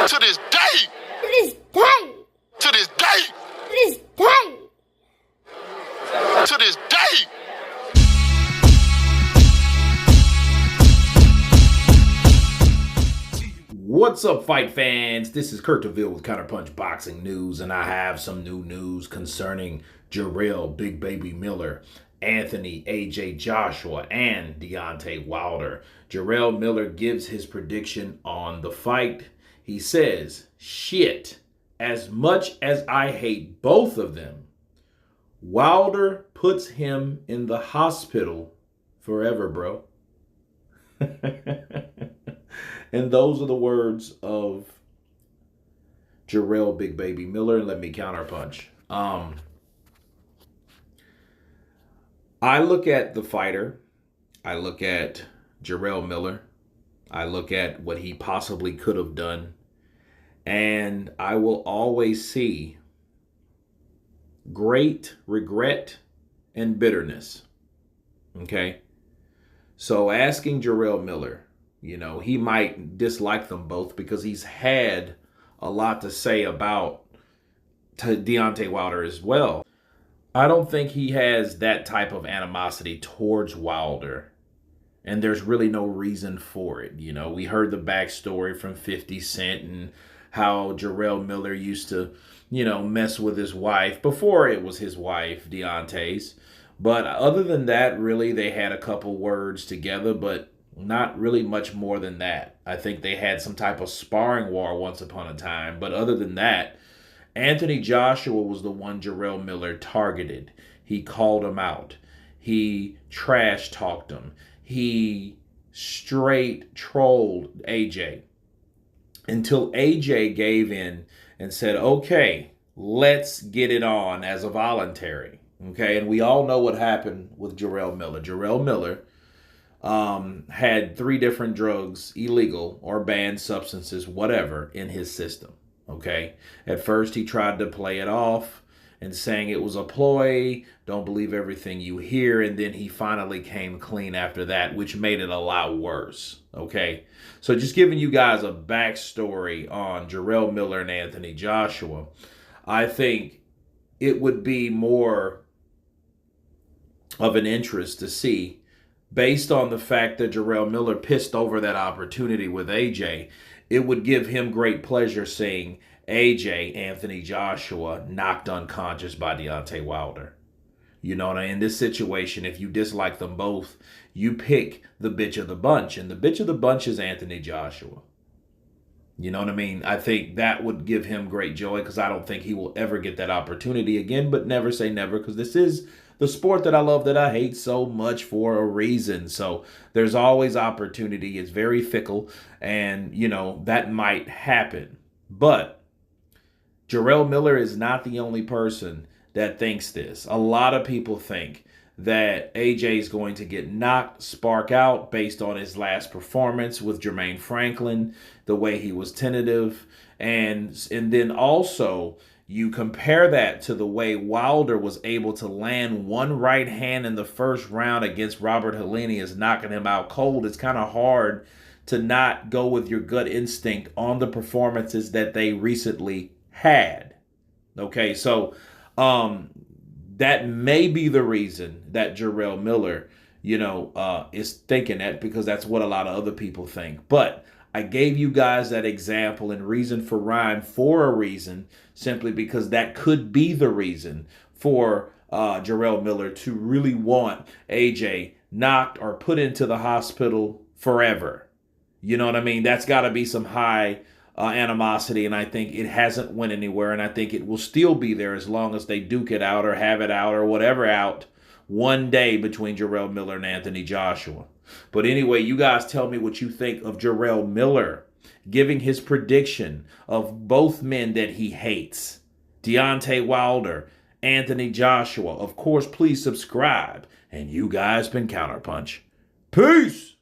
To this day. To this day. To this day. To this day. To this day. What's up, fight fans? This is Kurt DeVille with Counterpunched Boxing News, and I have some new news concerning Jarrell, Big Baby Miller, Anthony, AJ Joshua, and Deontay Wilder. Jarrell Miller gives his prediction on the fight. He says, shit, as much as I hate both of them, Wilder puts him in the hospital forever, bro. And those are the words of Jarrell, Big Baby Miller. And let me counterpunch. I look at the fighter. I look at Jarrell Miller. I look at what he possibly could have done. And I will always see great regret and bitterness. Okay? So asking Jarrell Miller, you know, he might dislike them both because he's had a lot to say about Deontay Wilder as well. I don't think he has that type of animosity towards Wilder. And there's really no reason for it. You know, we heard the backstory from 50 Cent and how Jarrell Miller used to, you know, mess with his wife before it was his wife, Deontay's. But other than that, really, they had a couple words together, but not really much more than that. I think they had some type of sparring war once upon a time. But other than that, Anthony Joshua was the one Jarrell Miller targeted. He called him out. He trash talked him. He straight trolled AJ until AJ gave in and said, okay, let's get it on as a voluntary. Okay, and we all know what happened with Jarrell Miller. Jarrell Miller had 3 different drugs, illegal or banned substances, whatever, in his system. Okay, at first he tried to play it off and saying it was a ploy, don't believe everything you hear, and then he finally came clean after that, which made it a lot worse. Okay, so just giving you guys a backstory on Jarrell Miller and Anthony Joshua, I think it would be more of an interest to see, based on the fact that Jarrell Miller pissed over that opportunity with AJ, it would give him great pleasure seeing AJ, Anthony Joshua, knocked unconscious by Deontay Wilder. You know, in this situation, if you dislike them both, you pick the bitch of the bunch, and the bitch of the bunch is Anthony Joshua. You know what I mean? I think that would give him great joy because I don't think he will ever get that opportunity again, but never say never because this is the sport that I love, that I hate so much for a reason. So there's always opportunity. It's very fickle, and, you know, that might happen. But Jarrell Miller is not the only person that thinks this. A lot of people think that AJ is going to get knocked spark out based on his last performance with Jermaine Franklin, the way he was tentative, and then also you compare that to the way Wilder was able to land one right hand in the first round against Robert Helenius, knocking him out cold. It's kind of hard to not go with your gut instinct on the performances that they recently had. Okay, so that may be the reason that Jarrell Miller, you know, is thinking that, because that's what a lot of other people think. But I gave you guys that example and reason for rhyme for a reason, simply because that could be the reason for Jarrell Miller to really want AJ knocked or put into the hospital forever. You know what I mean? That's got to be some high animosity, and I think it hasn't went anywhere, and I think it will still be there as long as they duke it out or have it out or whatever out one day between Jarrell Miller and Anthony Joshua. But anyway, you guys tell me what you think of Jarrell Miller giving his prediction of both men that he hates, Deontay Wilder, Anthony Joshua. Of course, please subscribe. And you guys been Counterpunch. Peace!